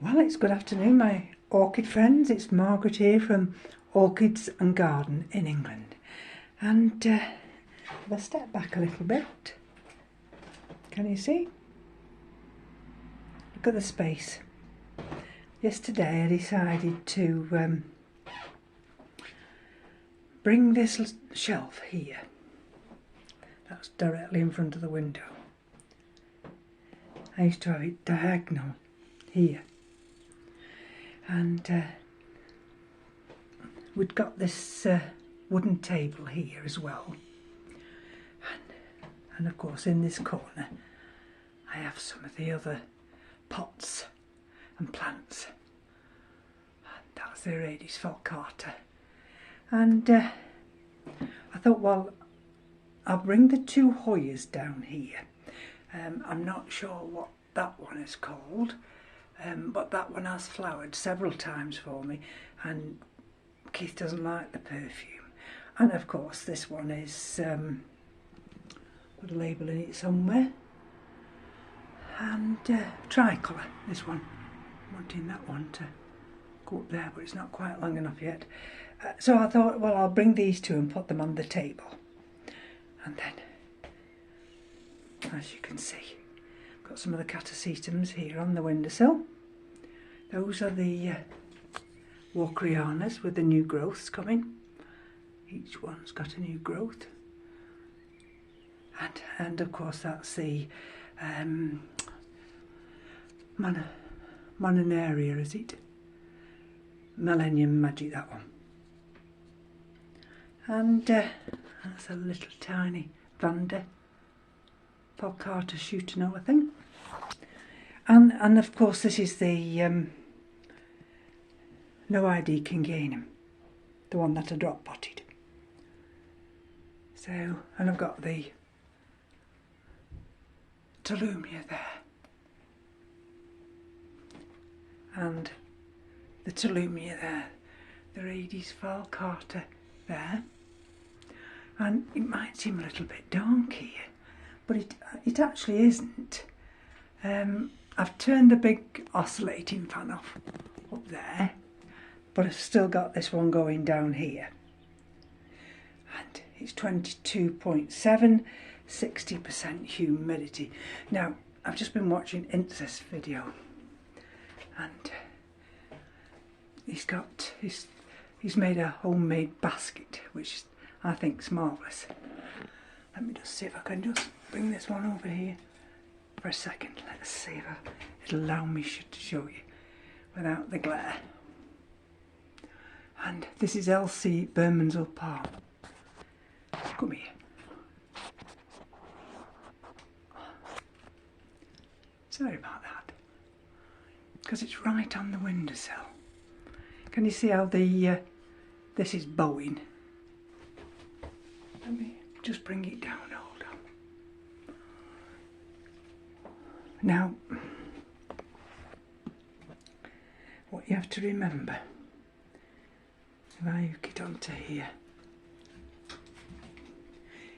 Well, it's good afternoon, my orchid friends. It's Margaret here from Orchids and Garden in England. And let's step back a little bit. Can you see? Look at the space. Yesterday I decided to bring this shelf here. That's directly in front of the window. I used to have it diagonal here. And we'd got this wooden table here as well. And of course in this corner I have some of the other pots and plants. And that's the Orchids falcata. And I thought, well, I'll bring the two Hoyas down here. I'm not sure what that one is called. But that one has flowered several times for me, and Keith doesn't like the perfume. And of course this one is got a label in it somewhere, and tricolour, this one. I'm wanting that one to go up there, but it's not quite long enough yet. So I thought, well, I'll bring these two and put them on the table. And then, as you can see, got some of the catasetums here on the windowsill. Those are the Walkerianas with the new growths coming. Each one's got a new growth. And of course that's the Mononaria, is it? Millennium Magic, that one. And that's a little tiny Vanda falcata shooting over thing. And of course this is the No ID Kinganum, the one that I drop potted. So, and I've got the Tolumia there, and the Tolumia there, the Orchids falcata there. And it might seem a little bit dark here, but it actually isn't. I've turned the big oscillating fan off up there, but I've still got this one going down here. And it's 22.7, 60% humidity. Now, I've just been watching Incest's video, and he's made a homemade basket, which I think's marvellous. Let me just see if I can just bring this one over here for a second. Let's see if it'll allow me to show you without the glare. And this is Elsie Bermondsey Park. Come here. Sorry about that, because it's right on the windowsill. Can you see how the this is bowing? Let me just bring it down. Hold on. Now, what you have to remember, if I hook it onto here,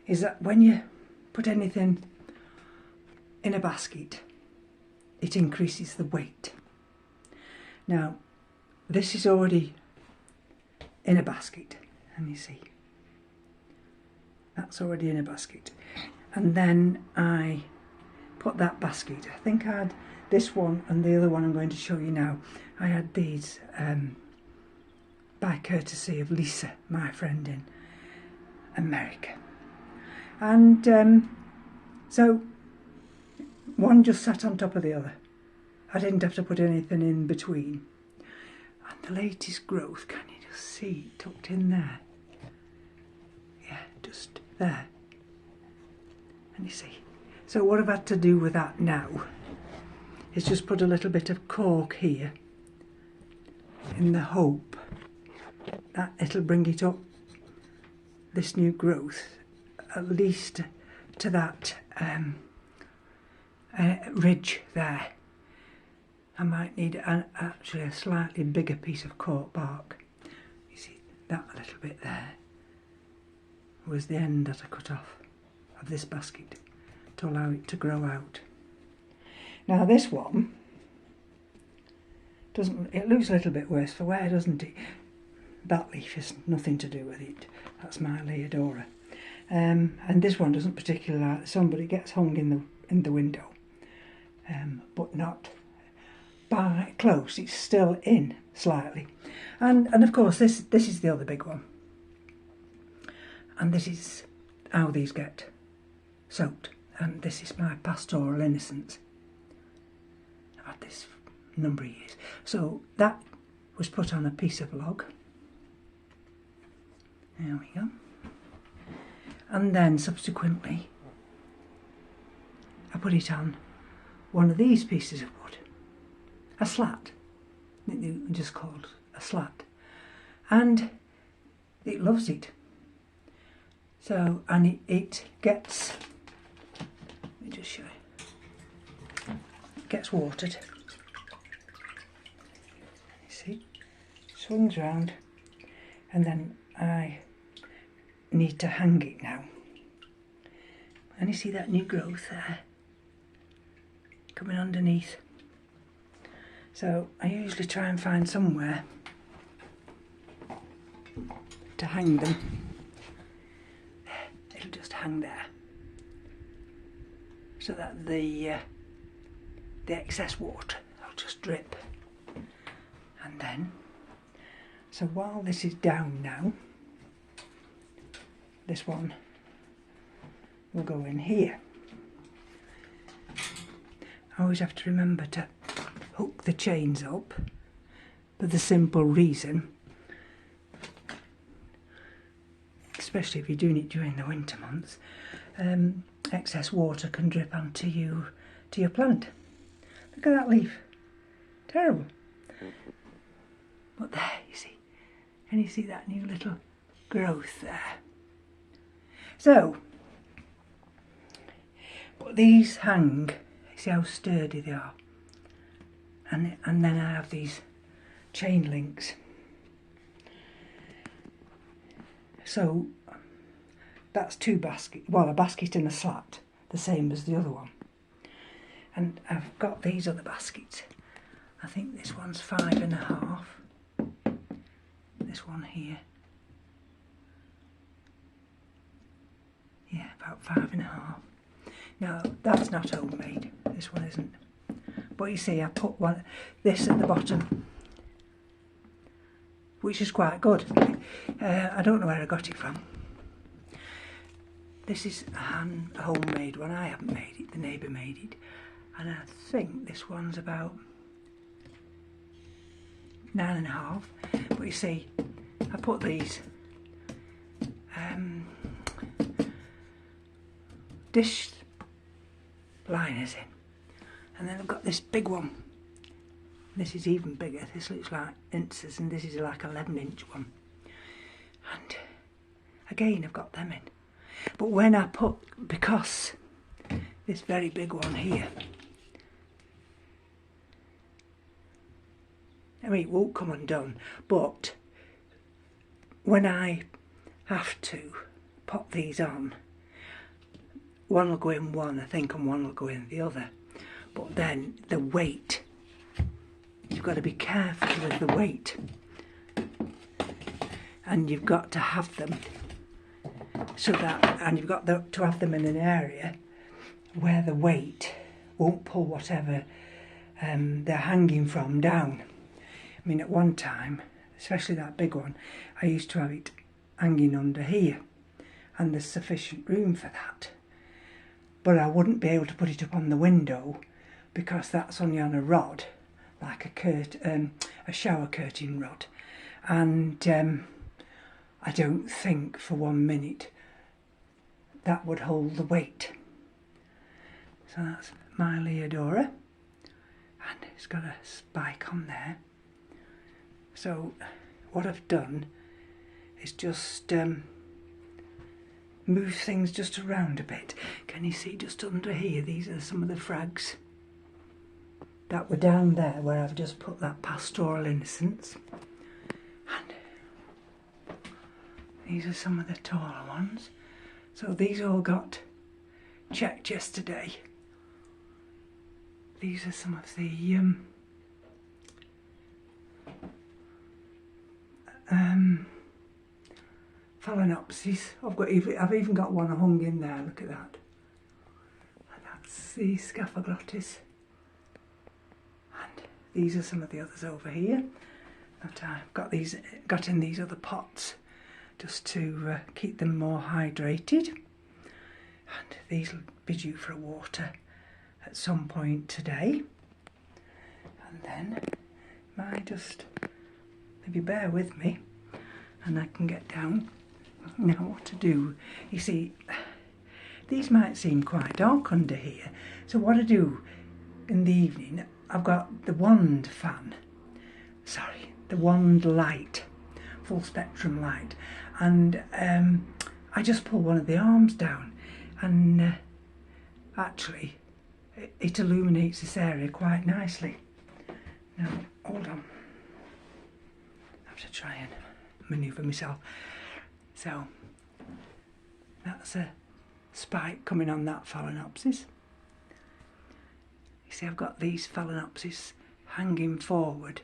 is that when you put anything in a basket, it increases the weight. Now, this is already in a basket, and you see, that's already in a basket. And then I put that basket, I think I had this one and the other one I'm going to show you now. I had these by courtesy of Lisa, my friend in America. And so one just sat on top of the other. I didn't have to put anything in between. And the latest growth, can you just see it tucked in there? Yeah, just there. And you see. So what I've had to do with that now is just put a little bit of cork here, in the hope that it'll bring it up, this new growth, at least to that ridge there. I might need actually a slightly bigger piece of cork bark. You see, that little bit there was the end that I cut off of this basket to allow it to grow out. Now this one It looks a little bit worse for wear, doesn't it? That leaf has nothing to do with it. That's my Leodora. And this one doesn't particularly like the sun, but it gets hung in the window. But not by close, it's still in slightly. And of course this is the other big one. And this is how these get soaked. And this is my Pastoral Innocence. I've had this for a number of years. So that was put on a piece of log. There we go. And then subsequently I put it on one of these pieces of wood. A slat. Just called a slat. And it loves it. So, and it gets, let me just show you, it gets watered. You see, swings round, and then I need to hang it now. And you see that new growth there, coming underneath. So I usually try and find somewhere to hang them. It'll just hang there, so that the excess water will just drip. And then, so while this is down now, this one will go in here. I always have to remember to hook the chains up for the simple reason, especially if you're doing it during the winter months, excess water can drip onto you, to your plant. Look at that leaf, terrible. But there, you see, can you see that new little growth there? So, but these hang, see how sturdy they are, and then I have these chain links. So that's two baskets, well, a basket and a slat, the same as the other one. And I've got these other baskets. I think this one's 5.5. This one here, yeah, about 5.5. Now that's not homemade, this one isn't. But you see, I put this at the bottom, which is quite good. I don't know where I got it from. This is a homemade one. I haven't made it, the neighbour made it. And I think this one's about 9.5. But you see, I put these dish liners in. And then I've got this big one. This is even bigger. This looks like inches, and this is like 11-inch one. And again, I've got them in. But when I put, because this very big one here, I mean, it won't come undone, but when I have to pop these on, one will go in one, I think, and one will go in the other. But then the weight, you've got to be careful with the weight, and you've got to have them so that, and you've got to have them in an area where the weight won't pull whatever they're hanging from down. I mean, at one time, especially that big one, I used to have it hanging under here, and there's sufficient room for that. But I wouldn't be able to put it up on the window because that's only on a rod, like a shower curtain rod. And I don't think for 1 minute that would hold the weight. So that's my Leodora, and it's got a spike on there. So what I've done is just move things just around a bit. Can you see just under here, these are some of the frags that were down there where I've just put that Pastoral Innocence. And these are some of the taller ones. So these all got checked yesterday. These are some of the Phalaenopsis. I've even got one hung in there, look at that. And that's the Scaphoglottis. And these are some of the others over here that I've got in these other pots just to keep them more hydrated. And these will be due for a water at some point today. And then just maybe bear with me and I can get down. Now what to do, you see, these might seem quite dark under here, so what I do in the evening, I've got the wand light, full spectrum light, and I just pull one of the arms down and actually it illuminates this area quite nicely. Now hold on, I have to try and manoeuvre myself. So that's a spike coming on that Phalaenopsis. You see, I've got these Phalaenopsis hanging forward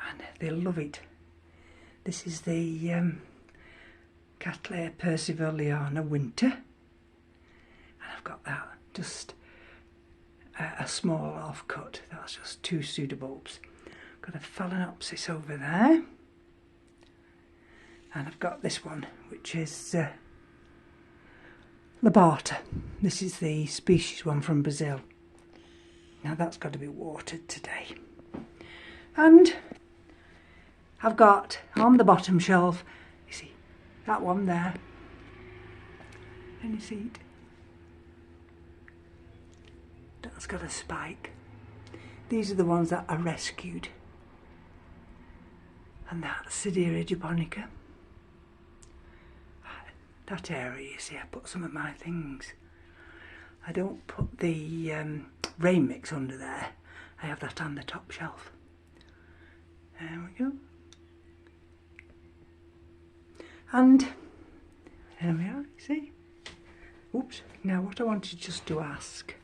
and they love it. This is the Cattleya persivaliana winter, and I've got that just a small off-cut. That's just 2 pseudobulbs. Got a Phalaenopsis over there. And I've got this one, which is Labata. This is the species one from Brazil. Now that's got to be watered today. And I've got on the bottom shelf, you see, that one there. And you see it? That's got a spike. These are the ones that are rescued. And that's Sidera japonica. That area, you see, I put some of my things. I don't put the rain mix under there. I have that on the top shelf. There we go. And there we are, you see. Oops. Now what I wanted just to ask.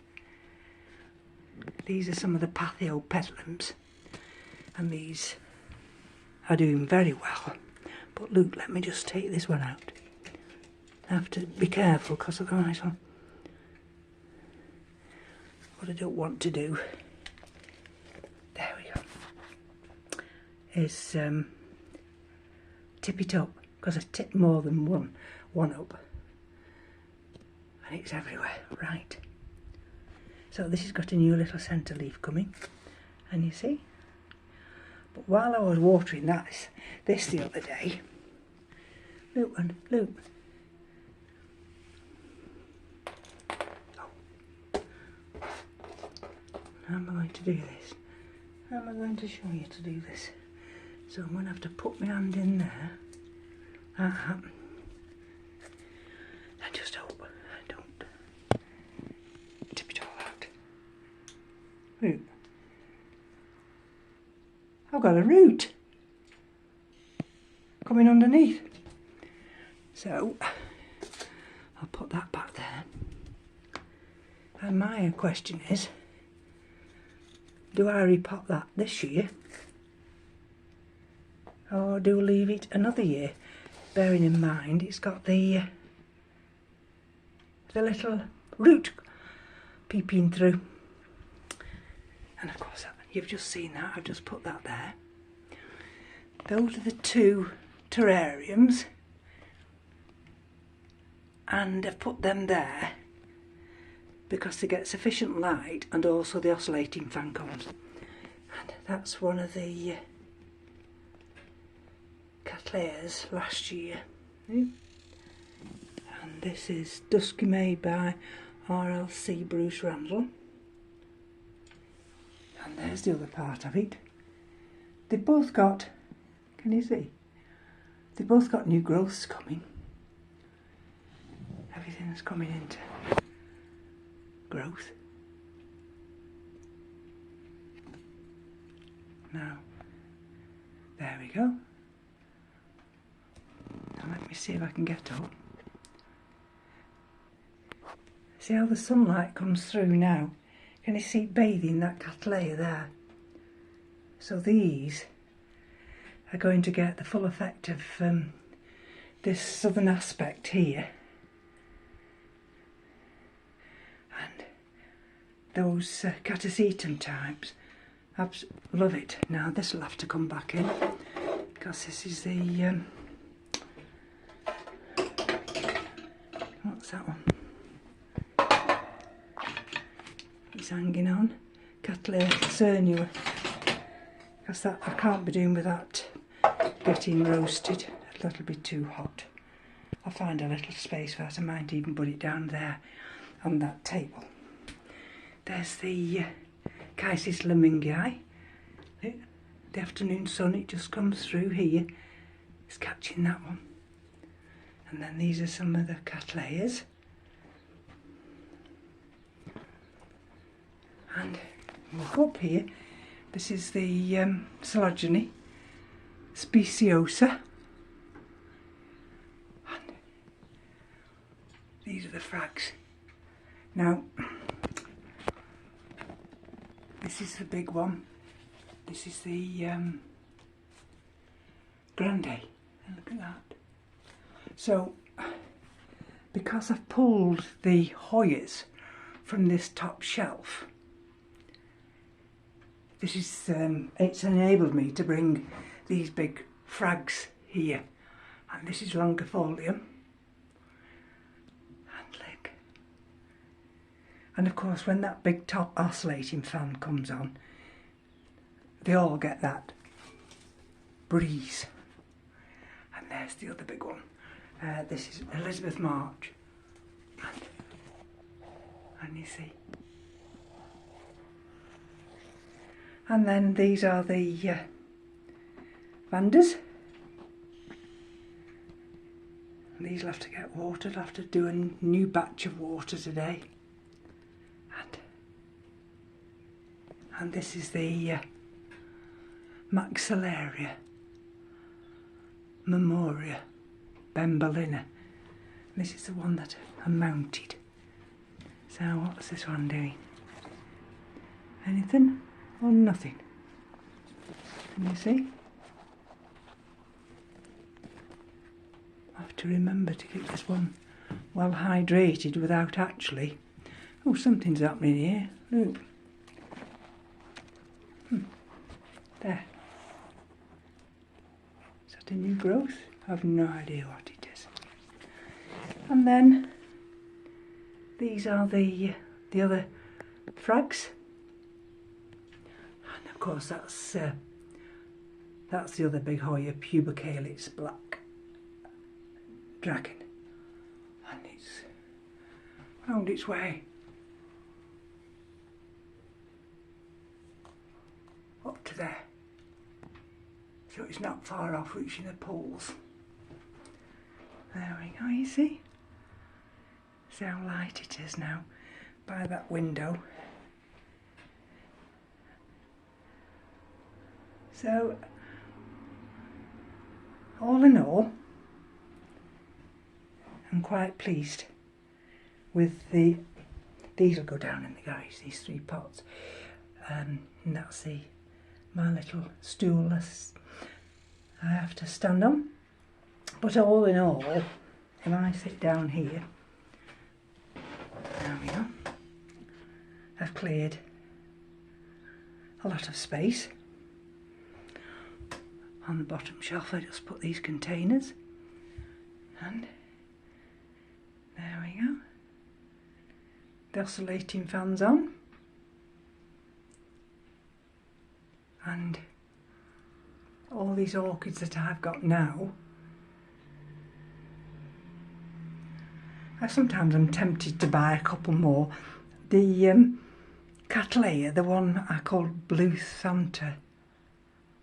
These are some of the Pathiopetalums. And these are doing very well. But look, let me just take this one out. I have to be careful because otherwise what I don't want to do, there we go, is tip it up, because I tip more than one up and it's everywhere. Right, so this has got a new little centre leaf coming, and you see, but while I was watering this the other day, look, how am I going to do this? How am I going to show you to do this? So I'm going to have to put my hand in there, and just hope I don't tip it all out. Look, I've got a root coming underneath. So I'll put that back there. And my question is, do I repot that this year, or do I leave it another year, bearing in mind it's got the little root peeping through? And of course you've just seen that, I've just put that there. Those are the 2 terrariums, and I've put them there because they get sufficient light, and also the oscillating fan cones. And that's one of the Cattleyas last year. And this is Dusky Made by RLC Bruce Randall. And there's the other part of it. They've both got, can you see? They've both got new growths coming. Everything's coming into growth. Now, there we go. Now let me see if I can get up. See how the sunlight comes through now? Can you see it bathing that Cattleya there? So these are going to get the full effect of this southern aspect here, and those catasetum types. I love it. Now this will have to come back in because this is the what's that one? It's hanging on. Cattleya cernua. Because that I can't be doing with that getting roasted. That'll be too hot. I'll find a little space for that. I might even put it down there on that table. There's the Chisis lemingii. The afternoon sun, it just comes through here. It's catching that one. And then these are some of the Cattleyas. And look up here. This is the Coleogyne speciosa. And these are the frags. Now, this is the big one. This is the grande. And look at that. So, because I've pulled the Hoyas from this top shelf, this is it's enabled me to bring these big frags here. And this is longifolium. And look. And of course, when that big top oscillating fan comes on, they all get that breeze. And there's the other big one. This is Elizabeth March. And you see. And then these are the Vandas. These will have to get watered. I'll have to do a new batch of water today. And this is the Maxillaria Memoria Bembellina. This is the one that I mounted. So what's this one doing? Anything or nothing? Can you see? I have to remember to keep this one well hydrated without actually... Oh, something's happening here. Look. There. Is that a new growth? I have no idea what it is. And then these are the other frags. And of course that's the other big Hoya, Pubicalis black dragon. And it's found its way up to there. So it's not far off reaching the poles. There we go, you see? See how light it is now by that window. So, all in all, I'm quite pleased with these will go down in the garage, these 3 pots. And that's my little stool I have to stand on. But all in all, if I sit down here, there we go, I've cleared a lot of space. On the bottom shelf I just put these containers, and there we go, the oscillating fan's on, and all these orchids that I've got now, sometimes I'm tempted to buy a couple more. The Cattleya, the one I called Blue Santa,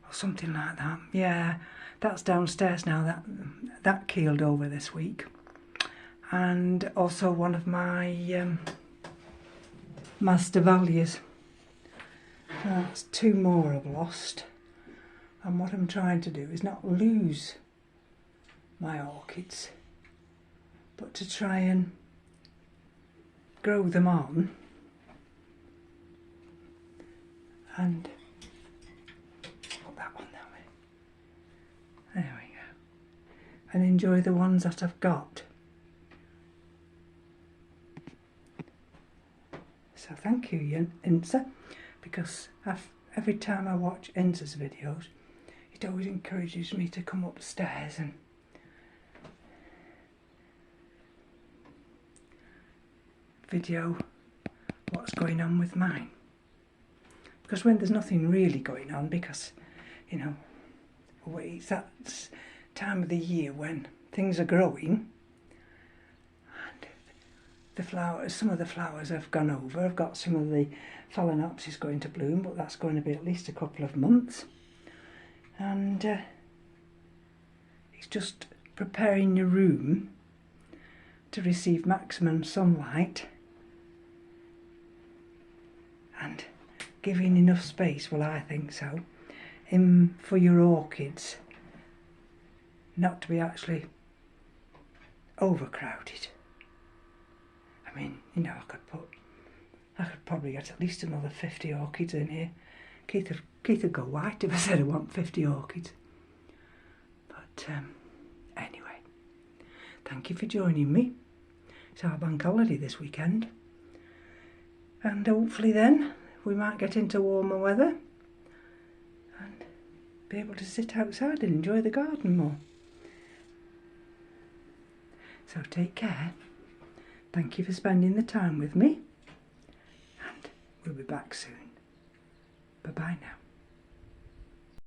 or something like that. Yeah, that's downstairs now. That keeled over this week. And also one of my Master Valias. That's 2 more I've lost. And what I'm trying to do is not lose my orchids, but to try and grow them on and put that one that way. There we go. and enjoy the ones that I've got. So thank you, Insa, because every time I watch Insa's videos, it always encourages me to come upstairs and video what's going on with mine. Because when there's nothing really going on, because, you know, it's that time of the year when things are growing, and the flowers, some of the flowers have gone over. I've got some of the phalaenopsis going to bloom, but that's going to be at least a couple of months. And it's just preparing your room to receive maximum sunlight and giving enough space, well, I think so, for your orchids not to be actually overcrowded. I mean, you know, I could probably get at least another 50 orchids in here. Keith would go white if I said I want 50 orchids. But anyway, thank you for joining me. It's our bank holiday this weekend, and hopefully then we might get into warmer weather and be able to sit outside and enjoy the garden more. So take care. Thank you for spending the time with me, and we'll be back soon. Bye bye now.